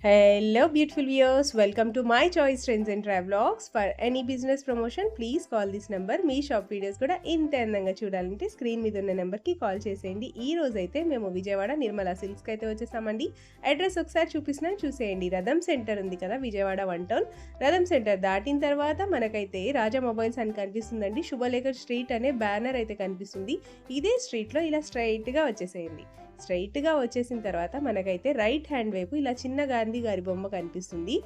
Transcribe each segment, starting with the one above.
Hello, beautiful viewers. Welcome to my choice trends and travelogs. For any business promotion, please call this number. Me shop videos కూడా ఇంత అందంగా చూడాలంటే screen మీద ఉన్న నెంబర్కి call చేసేయండి. ఈ రోజు అయితే మేము విజయవాడ నిర్మలా సిల్క్స్కి అయితే వచ్చేసామండి. అడ్రస్ ఒకసారి చూపిస్తున్నాను, చూసేయండి. రథం సెంటర్ ఉంది కదా విజయవాడ 1 టౌన్. రథం సెంటర్ దాటిన తర్వాత మనకైతే రాజా మొబైల్స్ అని కనిపిస్తుందండి. శుభలేఖర్ స్ట్రీట్ అనే బ్యానర్ అయితే కనిపిస్తుంది. ఇదే స్ట్రీట్లో ఇలా స్ట్రైట్గా వచ్చేసేయండి. స్ట్రైట్గా వచ్చేసిన తర్వాత మనకైతే రైట్ హ్యాండ్ వైపు ఇలా చిన్న గాంధీ గారి బొమ్మ కనిపిస్తుంది.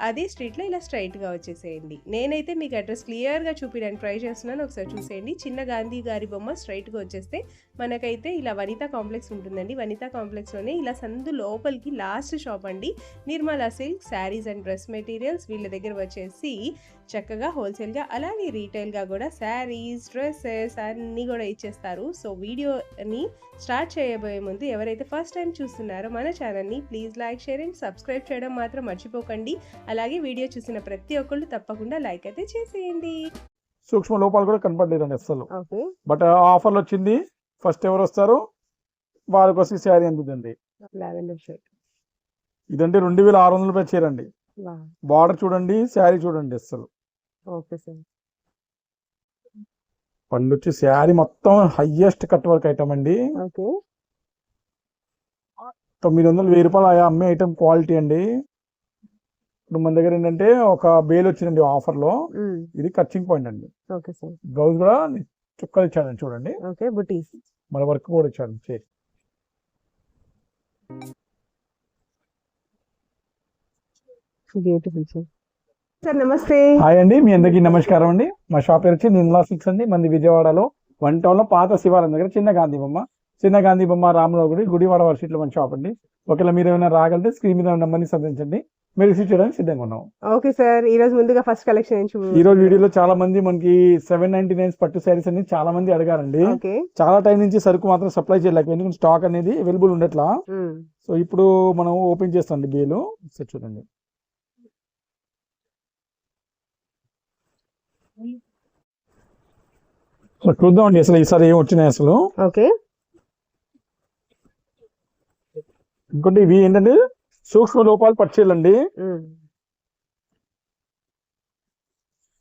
అదే స్ట్రీట్లో ఇలా స్ట్రైట్గా వచ్చేసేయండి. నేనైతే మీకు అడ్రస్ క్లియర్గా చూపించడానికి ట్రై చేస్తున్నాను, ఒకసారి చూసేయండి. చిన్న గాంధీ గారి బొమ్మ స్ట్రైట్గా వచ్చేస్తే మనకైతే ఇలా వనితా కాంప్లెక్స్ ఉంటుందండి. వనితా కాంప్లెక్స్లోనే ఇలా సందు లోపలికి లాస్ట్ షాప్ అండి Nirmala silk saris and dress materials. వీళ్ళ దగ్గర వచ్చేసి చక్కగా హోల్సేల్గా అలాగే రీటైల్గా కూడా శారీస్ డ్రెస్సెస్ అన్నీ కూడా ఇచ్చేస్తారు. సో వీడియోని స్టార్ట్ చేయబోయే ముందు ఎవరైతే ఫస్ట్ టైం చూస్తున్నారో మన ఛానల్ని please like share and subscribe చేయడం మాత్రం మర్చిపోకండి. అలాగే వీడియో చూసిన ప్రతి ఒక్కళ్ళు తప్పకుండా లైక్ అయితే చేసేయండి. సూక్ష్మ లోపాలు కూడా కనపడలేదండి అసలు. బట్ ఆఫర్లు వచ్చింది. ఫస్ట్ ఎవరు వస్తారు వాళ్ళకి వచ్చి శారీ అందుతుంది. ఇదంటే 2600 రూపాయలు చీర అండి. బార్డర్ చూడండి, శారీ చూడండి అసలు. పళ్ళు వచ్చి శారీ మొత్తం హైయెస్ట్ కట్ వర్క్ ఐటమ్ అండి. 900-1000 రూపాయలు అమ్మే ఐటమ్ క్వాలిటీ అండి. ఇప్పుడు మన దగ్గర ఏంటంటే ఒక బేల్ వచ్చిందండి ఆఫర్ లో. ఇది కచ్చింగ్ పాయింట్ అండి. బ్లౌజ్ కూడా చుక్కలు ఇచ్చాడండి చూడండి. మన వర్క్ కూడా ఇచ్చాడు. సార్ నమస్తే. హాయ్ అండి, మీ అందరికీ నమస్కారం అండి. మా షాప్ పేరు వచ్చి నిర్మలా సిల్క్స్ అండి. మంది విజయవాడలో 1 టౌన్ లో పాత శివాలయం దగ్గర చిన్న గాంధీ బొమ్మ రామరావు గుడివాడ వర్షిట్లో మన షాప్ అండి. ఒకవేళ మీరు ఏమైనా రాగలితే స్క్రీన్ మీద నెంబర్ని సంప్రదించండి. మీరు రిసీవ్ చేయడానికి సిద్ధంగా ఉన్నాం. ఓకే సార్, ఈ రోజు ముందుగా ఫస్ట్ కలెక్షన్ ఈ రోజు వీడియోలో చాలా మంది మనకి 799 పట్టు శారీస్ అని చాలా మంది అడిగారండి. చాలా టైం నుంచి సరుకు మాత్రం సప్లై చేయలేక, ఎందుకంటే స్టాక్ అనేది అవైలబుల్ ఉండట్లా. సో ఇప్పుడు మనం ఓపెన్ చేస్తాం బేలు. చూడండి, చూద్దామండి అసలు ఈసారి ఏం వచ్చినాయి అసలు. ఇంకోటి ఇవి ఏంటంటే సూక్ష్మ లోపాలు పట్టుచీలండి.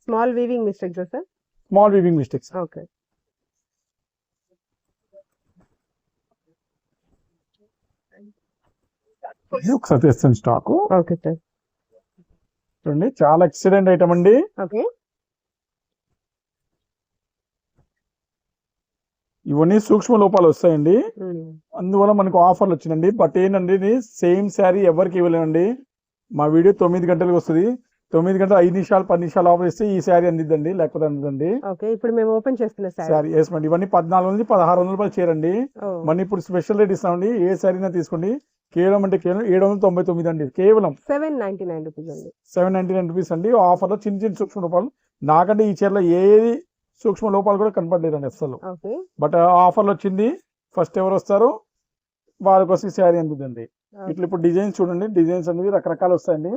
Small weaving mistakes sir. Small weaving mistakes. Okay, ఒకసారి తెస్తాను స్టాక్. Okay sir. చూడండి, చాలా ఎక్సలెంట్ ఐటమ్ అండి. ఓకే, ఇవన్నీ సూక్ష్మ లోపాలు వస్తాయండి. అందువల్ల మనకు ఆఫర్లు వచ్చిందండి. బట్ ఏంటండి, ఇది సేమ్ శారీ ఎవరికి ఇవ్వలేమండి. మా వీడియో 9 గంటలకు వస్తుంది. 9 గంటలు 5 నిమిషాలు 10 నిమిషాలు ఆఫర్ ఇస్తే ఈ శారీ అందిద్దండి, లేకపోతే అందిద్దండి. ఇప్పుడు మేము ఓపెన్ చేస్తున్న శారీ వేసమండి. ఇవన్నీ 1400-1600 రూపాయలు చేరండి. మన ఇప్పుడు స్పెషల్ రేట్ ఇస్తామండి. ఏ శారీనా తీసుకోండి, కేవలం అంటే కేవలం 799 అండి. కేవలం 799 రూపీస్ అండి. ఆఫర్ లో చిన్న చిన్న సూక్ష్మ లోపాలు, నాకంటే ఈ చీరలో ఏది సూక్ష్మ లోపాలు కూడా కనపడలేదండి అసలు. బట్ ఆఫర్లు వచ్చింది. ఫస్ట్ ఎవరు వస్తారు వాళ్ళకి వచ్చి శారీ అందుతుంది. ఇట్లా ఇప్పుడు డిజైన్స్ చూడండి, డిజైన్స్ అనేవి రకరకాలు వస్తాయండి.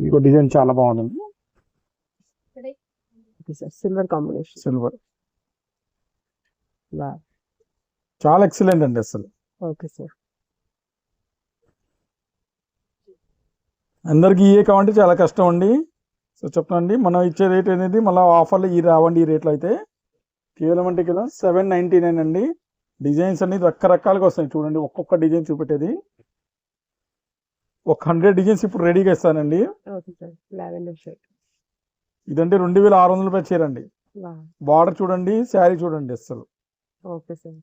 ఇంకో డిజైన్ చాలా బాగుంది, సిల్వర్ కాంబినేషన్. సిల్వర్ చాలా ఎక్సలెంట్ అండి అసలు. ఓకే సార్, అందరికి ఇవే కావాలంటే చాలా కష్టం అండి. సో చెప్తానండి, మనం ఇచ్చే రేట్ అనేది మళ్ళీ ఆఫర్లు ఈ రావండి. ఈ రేట్లు అయితే కేవలం అంటే కేవలం 799 అండి. డిజైన్స్ అన్ని రకరకాలుగా వస్తాయి చూడండి. ఒక్కొక్క డిజైన్ చూపెట్టేది ఒక 100 డిజైన్స్ ఇప్పుడు రెడీగా ఇస్తానండి. ఇదంటే 2600 రూపాయలు చీరండి. బార్డర్ చూడండి, శారీ చూడండి అసలు. ఓకే సార్,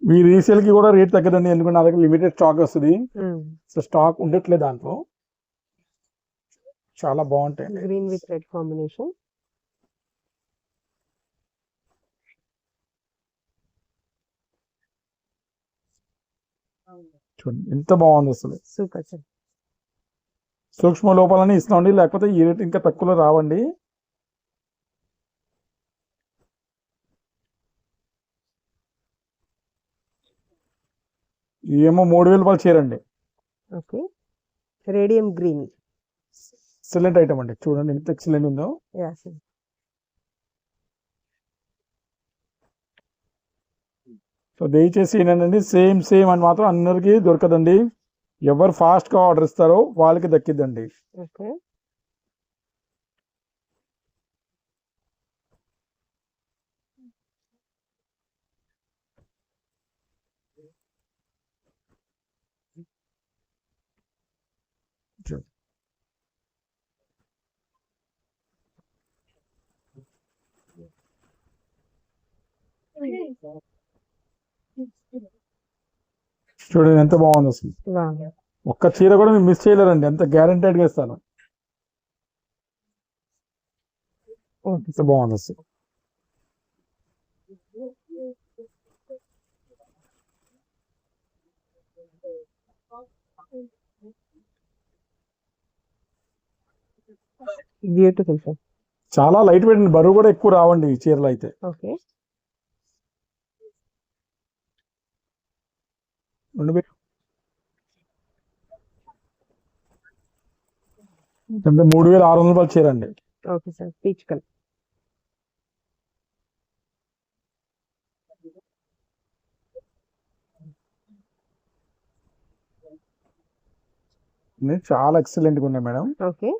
మీ రీసేల్ కి కూడా రేట్ తగ్గదండి, ఎందుకంటే నా దగ్గర లిమిటెడ్ స్టాక్ వస్తుంది. సో స్టాక్ ఉండట్లేదు దాంట్లో. చాలా బాగుంటాయి. Green with red combination. చూడండి ఎంత బాగుంది అసలు. Super sir. సూక్ష్మ లోపాలని ఇస్తామండి, లేకపోతే ఈ రేట్ ఇంకా తక్కువలో రావండి. ఏమో 3000 రూపాయలు చీర అండి. Okay. Radium green. Excellent item అండి, చూడండి ఎంత ఎక్సలెంట్ ఉందో. సో దయచేసి ఏంటండి, సేమ్ అని మాత్రం అందరికీ దొరకదండి. ఎవరు ఫాస్ట్గా ఆర్డర్ ఇస్తారో వాళ్ళకి దక్కిద్దండి. ఓకే. చూడండి ఎంత బాగుంది అసలు. ఒక్క చీర కూడా మీరు మిస్ చేయలేరండి, ఎంత గ్యారంటెడ్గా ఇస్తాను. ఎంత బాగుంది అసలు. Beautiful sir. చాలా లైట్ వెయిట్, బరువు కూడా ఎక్కువ రావండి ఈ చీరలు అయితే. ఓకే. అంటే 3600 రూపాయలు చీర అండి. Okay sir. Peach colour. చాలా ఎక్సలెంట్ గా ఉన్నాయి మేడం. ఓకే.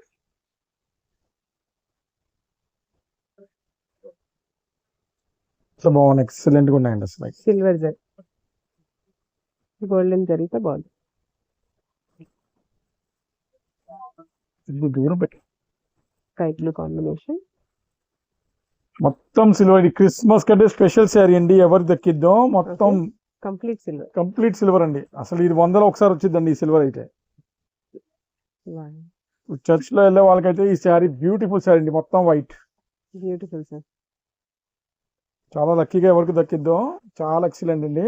బాగున్నాయి, ఎక్సలెంట్ గా ఉన్నాయండి అసలు. సిల్వర్ జరీ, గోల్డెన్ జరీతో బాగుంది. దూరం పెట్టి స్కై బ్లూ కాంబినేషన్. మొత్తం సిల్వర్, క్రిస్మస్ కంటే స్పెషల్ శారీ అండి, ఎవరు దక్కిద్దో. మొత్తం కంప్లీట్ సిల్వర్ అండి. అసలు ఇది 100లో ఒకసారి వచ్చిందండి ఈ సిల్వర్ అయితే. చర్చ్ లో వెళ్ళే వాళ్ళకైతే ఈ శారీ బ్యూటిఫుల్ శారీ అండి, మొత్తం వైట్. Beautiful sir. చాలా లక్కీగా ఎవరికి దక్కిద్దో, చాలా ఎక్సలెంట్ అండి.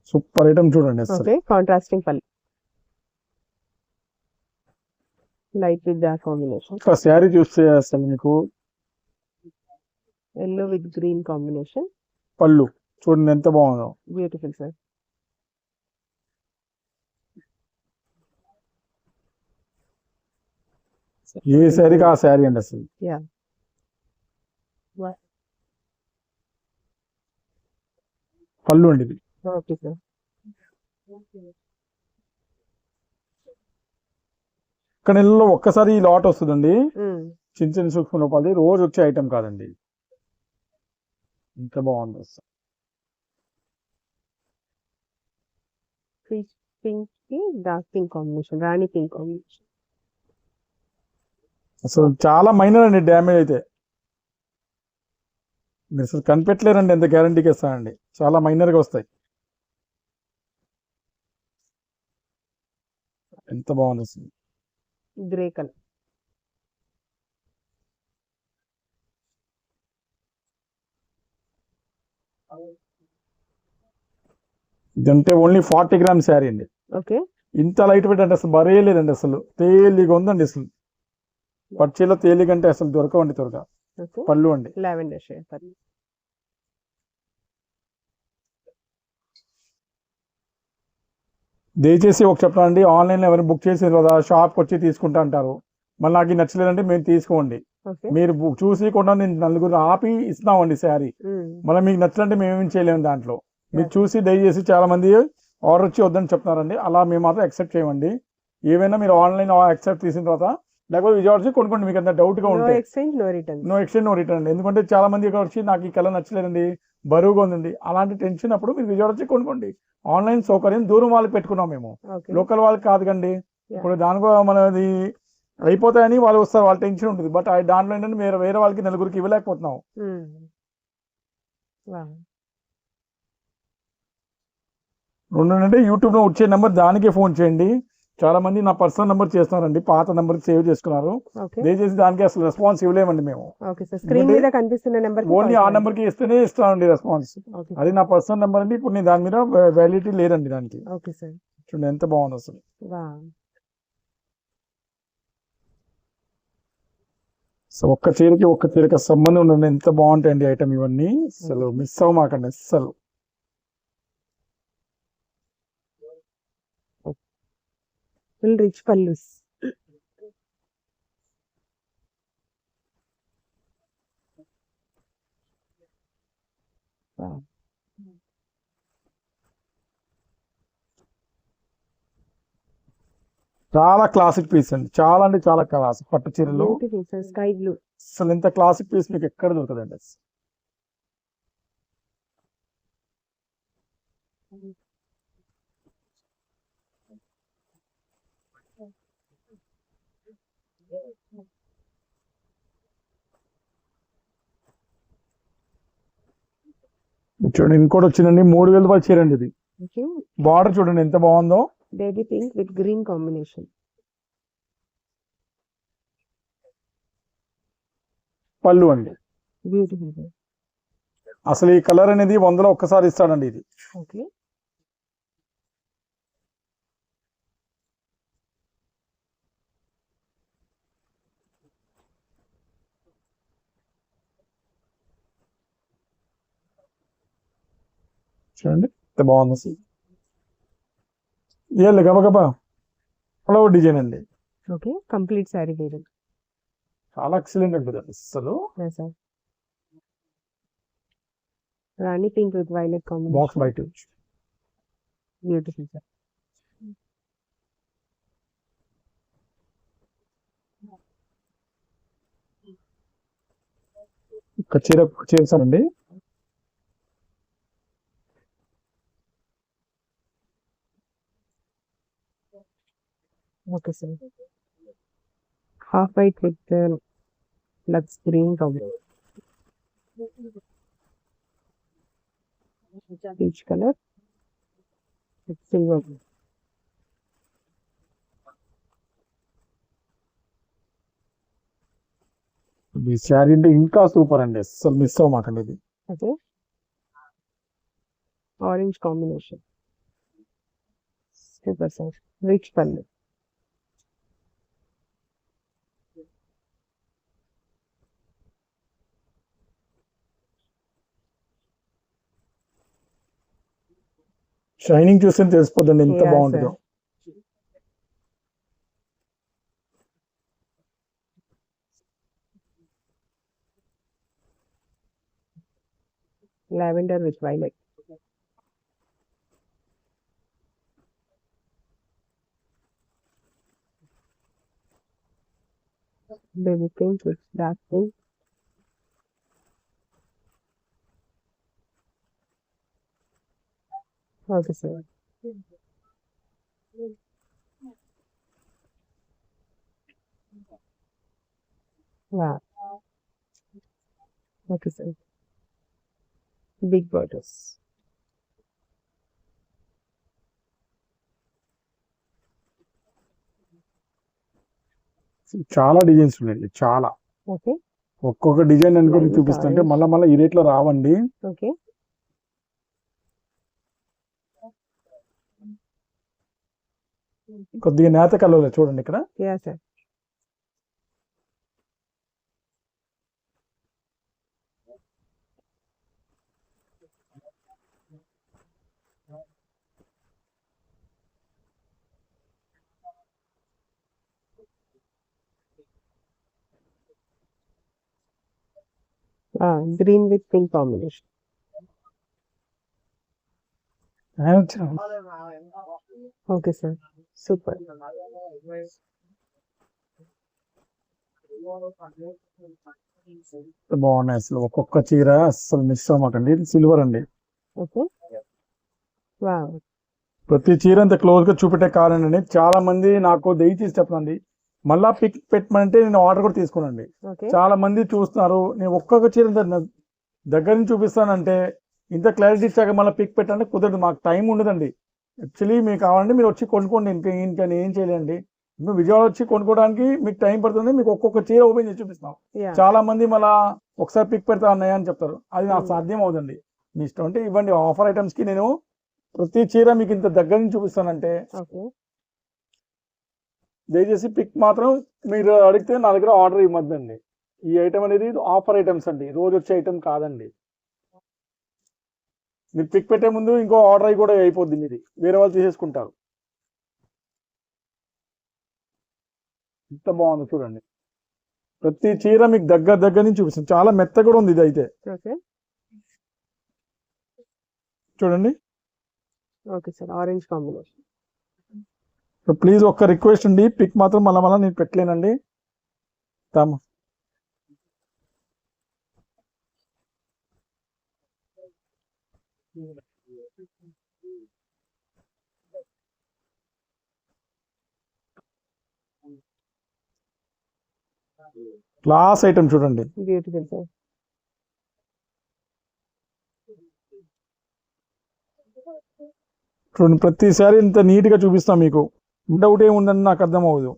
సూపర్ ఐటమ్ చూడండి అసలు. కాంట్రాస్టింగ్ పల్లి, light with dark combination. Sari చూస్తే అసలు మీకు ఎల్లో విత్ గ్రీన్ కాంబినేషన్. పళ్ళు చూడండి ఎంత బాగుందో. Beautiful sir. ఏ శారీకి ఆ శారీ అండి అసలు. పళ్ళు అండి ఇది. Okay sir. ఒక నెలలో ఒక్కసారి ఈ లాట్ వస్తుందండి. చిన్న చిన్న సూక్ష్మ లోపాలి, రోజు వచ్చే ఐటమ్ కాదండి. ఎంత బాగుంది అసలు. పింక్ కి డార్క్ పింక్ కాంబినేషన్, రాణి పింక్ కాంబినేషన్. అసలు చాలా మైనర్ అండి డ్యామేజ్ అయితే. మీరు అసలు కనిపెట్టలేరండి, ఎంత గ్యారంటీకి ఇస్తానండి. చాలా మైనర్గా వస్తాయి. ఎంత బాగుంది అసలు. Grey colour. ఇదంటే ఓన్లీ 40 గ్రామ్స్ శారీ అండి. ఓకే. ఇంత లైట్ వెయిట్ అంటే అసలు బరే లేదండి, అసలు తేలిగా ఉందండి. అసలు పచ్చిలో తేలిగా అంటే అసలు దొరకవండి త్వరగా. పళ్ళు అండి లావెండర్ షేడ్ పళ్ళు. దయచేసి ఒక చెప్పండి, ఆన్లైన్లో ఎవరైనా బుక్ చేసిన కదా షాప్కి వచ్చి తీసుకుంటా అంటారు. మళ్ళీ నాకు నచ్చలేదంటే మేము తీసుకోండి. మీరు చూసి కూడా నేను నలుగురు ఆపి ఇస్తున్నామండి శారీ. మళ్ళీ మీకు నచ్చలంటే మేమేం చేయలేము దాంట్లో. మీరు చూసి దయచేసి చాలా మంది ఆర్డర్ వచ్చి వద్దని చెప్తున్నారండి, అలా మేము మాత్రం యాక్సెప్ట్ చేయమండి. ఏవైనా మీరు ఆన్లైన్ యాక్సెప్ట్ చేసిన తర్వాత లేకపోతే విజయవాడ వచ్చి కొనుక్కోండి. మీకు అంత డౌట్గా ఉంటే నో ఎక్స్చేంజ్ నో రిటర్న్ అండి. ఎందుకంటే చాలా మంది ఇక్కడ వచ్చి నాకు ఈ కలర్ నచ్చలేదండి, బరువుగా ఉందండి, అలాంటి టెన్షన్ అప్పుడు మీరు విజయవాడ వచ్చి కొనుక్కోండి. ఆన్లైన్ సౌకర్యం దూరం వాళ్ళకి పెట్టుకున్నాం మేము, లోకల్ వాళ్ళకి కాదు కండి. ఇప్పుడు దానికో మనది అయిపోతాయని వాళ్ళు వస్తారు, వాళ్ళ టెన్షన్ ఉంటుంది. బట్ దాంట్లో ఏంటంటే మీరు వేరే వాళ్ళకి నలుగురికి ఇవ్వలేకపోతున్నాం. రెండు అంటే యూట్యూబ్లో వచ్చే నెంబర్, దానికే ఫోన్ చేయండి. చాలా మంది నా పర్సనల్ నెంబర్ చేస్తున్నారండి, పాత నెంబర్ సేవ్ చేసుకున్నారు. ఓకే. దయచేసి దానికి అసలు రెస్పాన్స్ ఇవ్వలేమండి మేము. Okay sir. స్క్రీన్ మీద కనిపిస్తున్న నెంబర్ ఓన్లీ ఆ నెంబర్ కి ఇస్తేనే ఇస్తానండి రెస్పాన్స్. అది నా పర్సనల్ నెంబర్ అండి. ఇప్పుడు నేను దాని మీద వ్యాలిడిటీ లేదండి దానికి. Okay sir. చూడండి ఎంత బాగుంది అసలు. సో ఒక్క చీరకి సంబంధం ఉండండి, ఎంత బాగుంటాయండి ఐటమ్ ఇవన్నీ. అసలు మిస్ అవ్వమాకండి అస్సలు. Full rich pallus. చాలా క్లాసిక్ పీస్ అండి, చాలా అంటే చాలా క్లాసిక్ పట్టు చీరలు. Sky blue. అసలు ఇంత క్లాసిక్ పీస్ మీకు ఎక్కడ దొరకదండి. చూడండి ఇంకోటి వచ్చిందండి, 3000 రూపాయలు చీర అండి ఇది. బార్డర్ చూడండి ఎంత బాగుందో. Baby pink with green combination. పళ్ళు అండి. బ్యూటిఫుల్. అసలు ఈ కలర్ అనేది 100లో ఒక్కసారి ఇస్తాడండి ఇది. ఓకే. చూడండి ఎంత బాగుంది అసలు. ఇవ్వాలి గబగబా ఫ్లవర్ డిజైన్ అండి. ఓకే. కంప్లీట్ శారీ వేరు. చాలా ఎక్సలెంట్ ఉంటుంది అసలు. Rani pink with violet combination. Box బయట బ్యూటిఫుల్ సార్. ఒక చీర చేస్తానండి. Okay sir. Half white with lux green combination. Peach colour with silver. ఈ శారీ అంటే ఇంకా సూపర్ అండి, అసలు మిస్ అవ్వమాకండి ఇది. Okay. Orange combination. Super sir. Rich పళ్ళు. షైనింగ్ చూస్తే తెలిసిపోద్దండి ఎంత Yeah, బాగుంటుందో. Lavender with violet. Baby pink with dark pink. Okay, sir. Wow. Okay, sir. Big borders. చాలా డిజైన్స్ ఉన్నాయి, చాలా. ఓకే. ఒక్కొక్క డిజైన్ అనుకుని Nice చూపిస్తుంటే orange. మళ్ళీ ఈ రేట్లో రావండి. ఓకే. కొద్దిగా నేత కలర్ చూడండి ఇక్కడ. Yeah, sir. Green with pink combination. Okay, sir. Super. బాగున్నాయి అసలు, ఒక్కొక్క చీర అసలు మిస్ అవ్వమాకండి. ఇది సిల్వర్ అండి. Okay. Wow. ప్రతి చీర అంత క్లోజ్ గా చూపెట్టే కారణం అండి, చాలా మంది నాకు దయచేసి చెప్పండి, మళ్ళా పిక్ పెట్టమంటే నేను ఆర్డర్ కూడా తీసుకున్నాండి. Okay. చాలా మంది చూస్తున్నారు, నేను ఒక్కొక్క చీర దగ్గర నుంచి చూపిస్తానంటే ఇంత క్లారిటీ ఇచ్చాక మళ్ళీ పిక్ పెట్టండి కుదరదు, మాకు టైం ఉండదండి. యాక్చువల్లీ మీకు కావాలంటే మీరు వచ్చి కొనుక్కోండి, ఇంకా నేను ఏం చేయలేండి. మీరు విజయవాడ వచ్చి కొనుక్కోవడానికి మీకు టైం పడుతుంది. మీకు ఒక్కొక్క చీర ఓపెన్ చేసి చూపిస్తాం. చాలా మంది మళ్ళా ఒకసారి పిక్ పెడతా అన్నయ్య అని చెప్తారు, అది నాకు సాధ్యం అవుతుంది. మీ ఇష్టం అంటే ఇవ్వండి. ఆఫర్ ఐటమ్స్ కి నేను ప్రతి చీర మీకు ఇంత దగ్గర నుంచి చూపిస్తానంటే దయచేసి పిక్ మాత్రం మీరు అడిగితే నా దగ్గర ఆర్డర్ ఇవ్వద్దండి. ఈ ఐటమ్ అనేది ఆఫర్ ఐటమ్స్ అండి, రోజు వచ్చే ఐటమ్ కాదండి. మీరు పిక్ పెట్టే ముందు ఇంకో ఆర్డర్ అయి కూడా అయిపోద్ది, మీది వేరే వాళ్ళు తీసేసుకుంటారు. ఎంత బాగుంది చూడండి. ప్రతి చీర మీకు దగ్గర నుంచి చూపిస్తుంది. చాలా మెత్త కూడా ఉంది ఇది అయితే. చూడండి. Okay sir, orange combination. Please ఒక్క రిక్వెస్ట్ అండి, పిక్ మాత్రం మళ్ళా నేను పెట్టలేనండి. క్లాస్ ఐటమ్ చూడండి. Beautiful sir. చూడండి, ప్రతిసారి ఇంత నీట్ గా చూపిస్తాం మీకు. డౌట్ ఏముందని నాకు అర్థం అవ్వదు.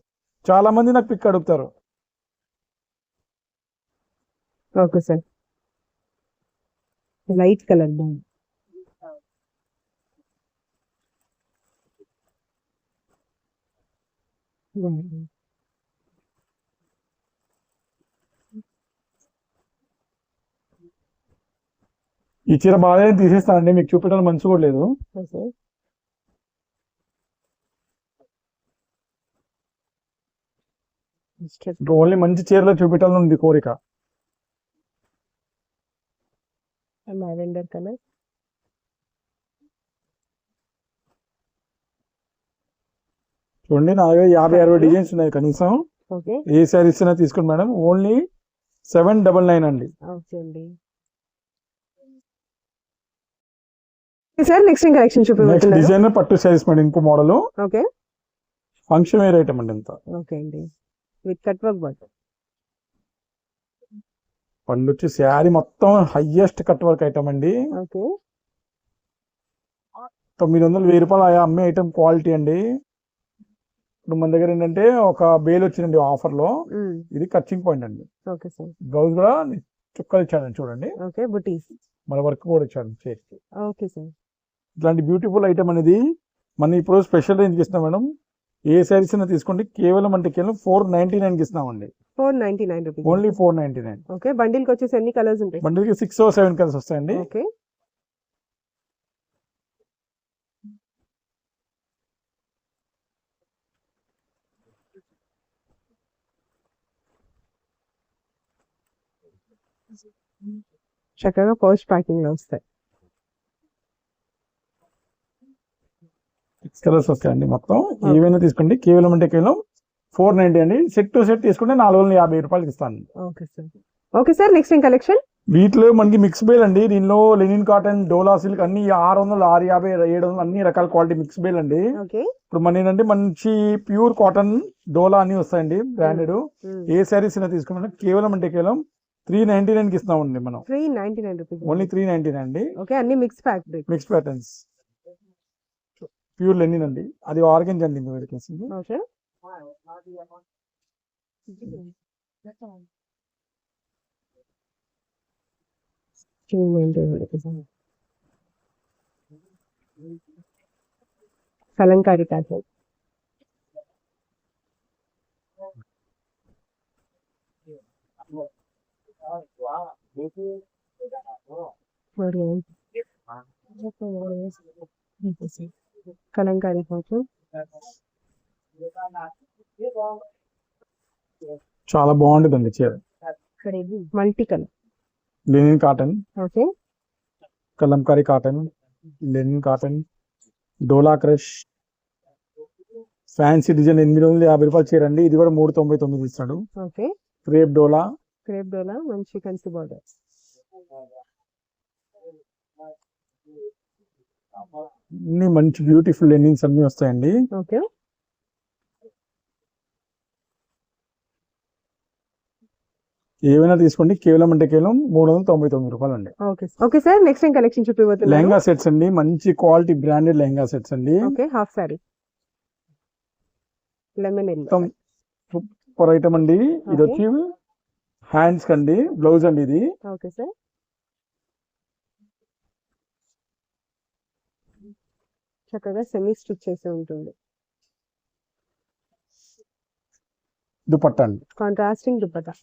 చాలా మంది నాకు పిక్ అడుగుతారు. ఓకే సార్, లైట్ కలర్ బాగుంది. ఈ చీర బాగా తీసేస్తానండి, మీకు చూపించడం మంచి కూడా లేదు. ఓన్లీ మంచి చీరలో చూపించాలని ఉంది కోరిక. Lavender colour. చూడండి, నా దగ్గర 50-60 డిజైన్స్ ఉన్నాయి కనీసం. ఏ శారీస్ అయినా తీసుకోండి మేడం. ఓన్లీ 799 అండి. సార్ నెక్స్ట్ కలెక్షన్ చూపించండి. డిజైనర్ పట్టు శారీస్ మేడం, ఇంకో model. Okay, function wear item అండి ఇంత. ఓకే అండి, విత్ కట్ వర్క్ బట్. పళ్ళు వచ్చి శారీ మొత్తం హైయెస్ట్ కట్ వర్క్ ఐటమ్ అండి. ఓకే, 900-1000 రూపాయలు అమ్మే ఐటమ్ క్వాలిటీ అండి. ఇప్పుడు మన దగ్గర ఏంటంటే ఒక బేల్ వచ్చిందండి ఆఫర్ లో, ఇది కచ్చింగ్ పాయింట్ అండి. Okay sir. బ్లౌజ్ కూడా చుక్కలు ఇచ్చాడండి చూడండి. ఓకే, బుటీస్ మన వర్క్ కూడా ఇచ్చాడు చేసి. Okay sir. ఇట్లాంటి బ్యూటిఫుల్ ఐటమ్ అనేది మనం ఇప్పుడు స్పెషల్ రేంజ్ ఇస్తున్నాం మేడం. ఏ శారీస్ అయినా తీసుకోండి, కేవలం అంటే కేవలం 499 కి ఇస్తున్నామండి. 499 రూపీస్, ఓన్లీ 499. ఓకే, బండిల్ కి వచ్చేసి ఎన్ని కలర్స్ ఉంటాయి? బండిల్ కి 6 or 7 కలర్స్ వస్తాయండి. ఓకే, చక్కగా పౌచ్ ప్యాకింగ్ లో వస్తాయి. 6 కలర్స్ వస్తాయండి మొత్తం. ఏవైనా తీసుకోండి, కేవలం అంటే కేవలం 490 అండి. సెట్ టు సెట్ తీసుకుంటే 450 రూపాయలకి ఇస్తాను. Okay sir. Okay sir, next collection. వీటిలో మనకి మిక్స్ బేల్ అండి. దీనిలో లెనిన్ కాటన్, డోలా సిల్క్ అన్ని 600, 650, 700 అన్ని రకాల క్వాలిటీ మిక్స్ బేల్ అండి. ఇప్పుడు మన ఏంటంటే మంచి ప్యూర్ కాటన్ డోలా అన్ని వస్తాయండి బ్రాండెడ్. ఏ శారీస్ అయినా తీసుకున్నా కేవలం అంటే కేవలం 399 కి ఇస్తున్నామండి మనం. 399 రూపీస్, ఓన్లీ 399 అండి. ఓకే, అన్ని mix mix patterns, pure linen అండి. అది ఆర్గెంజ్ అండి. Okay, kalamkari pattern. Kalamkari pattern చాలా బాగుంటుందండి చీర. Multi colour linen cotton, okay, kalamkari cotton, linen cotton, dola crush, fancy design. 850 రూపాయలు చీర అండి. ఇది కూడా 399 ఇస్తాడు. ఓకే, క్రేప్ డోలా, మంచి కంచి బార్డర్. అన్ని మంచి బ్యూటిఫుల్ లెనిన్స్ అన్ని వస్తాయండి. ఓకే, ఏవైనా తీసుకోండి, కేవలం అంటే కేవలం 399 రూపాయలు అండి. ఓకే సార్, నెక్స్ట్ ఏం కలెక్షన్ చూపిపోతున్నారు? లెహంగా సెట్స్ అండి, మంచి క్వాలిటీ బ్రాండెడ్ లెహంగా సెట్స్ అండి. Okay, half sorry lemon yellow మొత్తం సూపర్ ఐటమ్ అండి. ఇది వచ్చి హ్యాండ్స్ కండి, బ్లౌజ్ అండి ఇది. ఓకే సార్, చక్కగా సెమీ స్టిచ్ చేసి ఉంటుంది. దుపట్టా అండి, కాంట్రాస్టింగ్ దుపట్టా.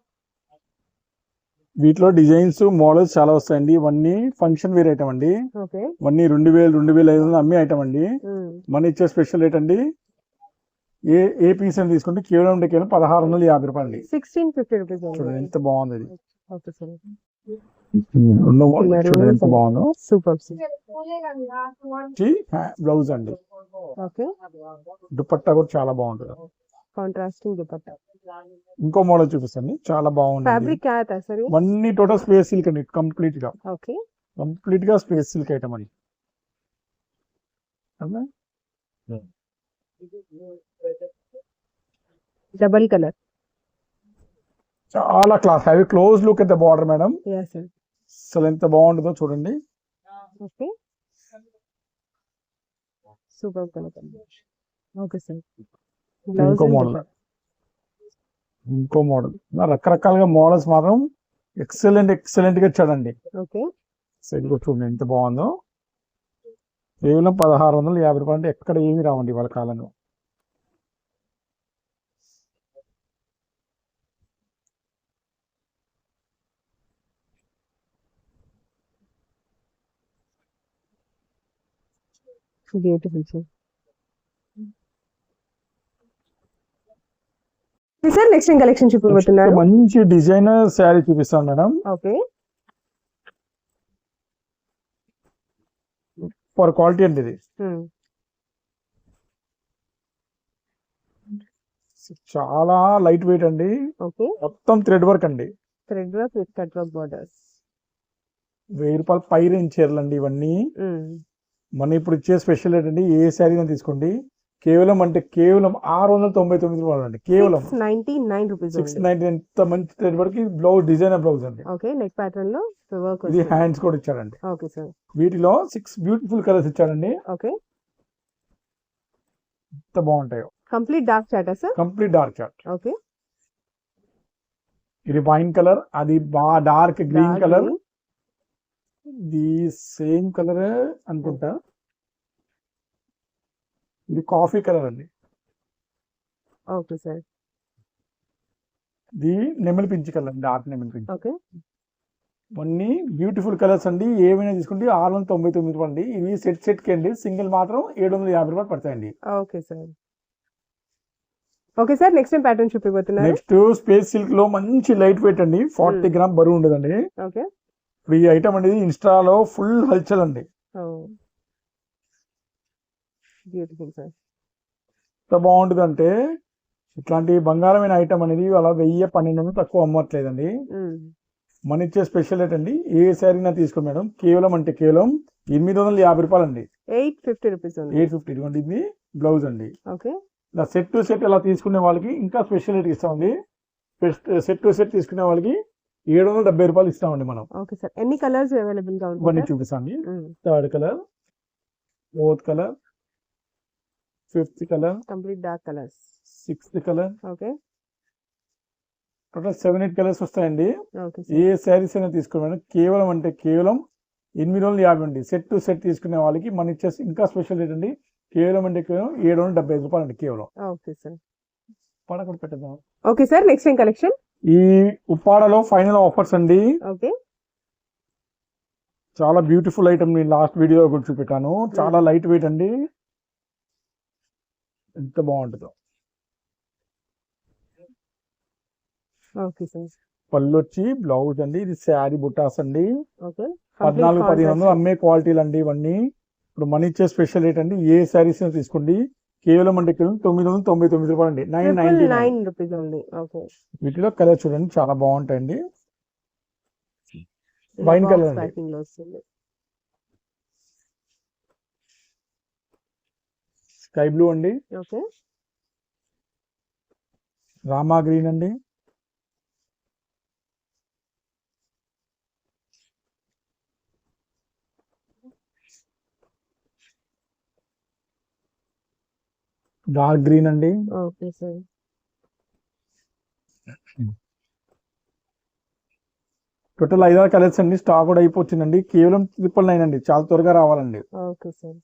వీటిలో డిజైన్స్ మోడల్స్ చాలా వస్తాయండి. ఇవన్నీ ఫంక్షన్ వేర్ ఐటమ్ అండి. ఓకే, ఇవన్నీ 2000 2500 అమ్మే ఐటమ్ అండి. మన ఇచ్చే స్పెషల్ రేట్ అండి. ఏ పీస్ అని తీసుకుంటే కేవలం అంటే కేవలం 1650 రూపాయలు అండి. 1650 రూపీస్. చూడండి ఎంత బాగుంది ఇది. ఓకే సార్, చూడండి ఎంత బాగుందో. సూపర్. బ్లౌజ్ అండి. ఓకే, దుపట్టా కూడా చాలా బాగుంటుంది. కాంట్రాస్టింగ్ దుపట్టా. ఇంకో మోడల్ చూపిస్తాండి, చాలా బాగుంది. ఫ్యాబ్రిక్ क्या आता है सर ये? అన్ని టోటల్ స్పేస్ సిల్క్ అండి, కంప్లీట్ గా. ఓకే, కంప్లీట్ గా స్పేస్ సిల్క్ ఐటమ్ అండి. Double colour. చాలా class have close look at the border madam. yes sir. అసలు ఎంత బాగుంటుందో చూడండి. Okay, super colour. Okay sir, ఇంకో మోడల్ రకరకాలుగా మోడల్స్ మాత్రం ఎక్సలెంట్ గా ఇచ్చాడండి. ఓకే, చూడండి ఎంత బాగుందో. కేవలం 1650 రూపాయలు అంటే ఎక్కడ ఏమి రావండి వాళ్ళ కాలంలో. Beautiful sir. నెక్స్ట్ ఏం కలెక్షన్ చూపిపోతున్నారు? మంచి డిజైనర్ శారీ చూపిస్తాను మేడం. ఓకే, ఫర్ క్వాలిటీ అండి ఇది. చాలా లైట్ వెయిట్ అండి. ఓకే, మొత్తం థ్రెడ్ వర్క్ అండి. Thread work with cut work borders. 1000 రూపాయలు పై రేంజ్ చీరలు అండి ఇవన్నీ. మన ఇప్పుడు ఇచ్చే స్పెషల్ రేట్ అండి. ఏ శారీ తీసుకోండి, కేవలం అంటే కేవలం 699 రూపాయలు అండి. కేవలం 699 రూపీస్. 699. ఎంత మంచి thread work. Blouse designer blouse అండి. ఓకే, నెక్ ప్యాటర్న్ లో వర్క్. ఇది హ్యాండ్స్ కూడా ఇచ్చాడండి. ఓకే సార్, వీటిలో 6 బ్యూటిఫుల్ కలర్స్ ఇచ్చాడండి. ఓకే, ఎంత బాగుంటాయో. Complete dark chart sir? Complete dark chart. Okay, ఇది వైన్ కలర్, అది బాగా డార్క్ గ్రీన్ కలర్, ఇది సేమ్ కలర్ అనుకుంటా. ఇది కాఫీ కలర్ అండి. ఓకే సార్, ఇది నెమలి పించి కలర్, డార్క్ నెమలి పించి. ఓకే, ఇవన్నీ బ్యూటిఫుల్ కలర్స్ అండి. ఏమైనా తీసుకుంటే 699 రూపాయలు అండి. ఇవి సెట్ కి అండి. సింగిల్ మాత్రం 750 రూపాయలు పడతాయండి. Okay sir. Okay sir, next pattern చూపిపోతున్నారు? నెక్స్ట్ స్పేస్ సిల్క్ లో మంచి లైట్ వెయిట్ అండి. 40 గ్రామ్ బరువు ఉండదండి. ఓకే, ఇప్పుడు ఈ ఐటమ్ అనేది ఇన్స్టాలో ఫుల్ హల్చల్ అండి. Beautiful sir. ఎంత బాగుంటుంది అంటే ఇట్లాంటి బంగారమైన ఐటమ్ అనేది అలా 1000-1200 తక్కువ అమ్మట్లేదండి. మన ఇచ్చే స్పెషల్ రేట్ అండి. ఏ శారీ తీసుకోండి మేడం, కేవలం అంటే కేవలం 850 రూపాయలు అండి. 850 రూపీస్. 850. ఇదిగోండి, ఇది బ్లౌజ్ అండి. ఓకే, ఇలా సెట్ టు సెట్ ఇలా తీసుకునే వాళ్ళకి ఇంకా స్పెషల్ రేట్ ఇస్తామండి. సెట్ టు సెట్ తీసుకునే వాళ్ళకి 770 రూపాయలు ఇస్తామండి మనం. ఓకే సార్, ఎన్ని కలర్స్ అవైలబుల్ గా ఉంటాయి? ఇవన్నీ చూపిస్తాండి. 3rd colour, 4th colour, 5th colour, complete dark colours, 6th colour. Okay, total 7-8 colours వస్తాయండి. ఓకే, ఏ శారీస్ అయినా తీసుకోండి కేవలం అంటే కేవలం 850 అండి. సెట్ టు సెట్ తీసుకునే వాళ్ళకి మన ఇచ్చేసి ఇంకా స్పెషల్ రేట్ అండి. కేవలం అంటే కేవలం 775 రూపాయలు అండి. కేవలం. ఓకే సార్, పడకుండా పెట్టేద్దాం. ఓకే సార్, నెక్స్ట్ ఏం కలెక్షన్? ఈ ఉప్పాడలో ఫైనల్ ఆఫర్స్ అండి. ఓకే, చాలా బ్యూటిఫుల్ ఐటమ్. నేను లాస్ట్ వీడియోలో కూడా చూపెట్టాను. చాలా లైట్ వెయిట్ అండి. ఎంత బాగుంటుందో. ఓకే సార్, పళ్ళు వచ్చి బ్లౌజ్ అండి. ఇది శారీ బుటాస్ అండి. ఓకే, 1400-1500 అమ్మే క్వాలిటీలు అండి ఇవన్నీ. ఇప్పుడు మన ఇచ్చే స్పెషల్ రేట్ అండి. ఏ శారీస్ తీసుకోండి కేవలం అంటే కేవలం 999 రూపాయలు అండి. 999 రూపీస్ అండి. ఓకే, వీటిలో కలర్ చూడండి చాలా బాగుంటాయండి. వైన్ కలర్ అండి, స్కై బ్లూ అండి, ఓకే, రామా గ్రీన్ అండి, డార్క్ గ్రీన్ అండి. Okay sir. టోటల్ 5 కలర్స్ అండి. స్టాక్ కూడా అయిపోతుందండి. కేవలం 999 అండి. చాలా త్వరగా రావాలండి. Okay sir.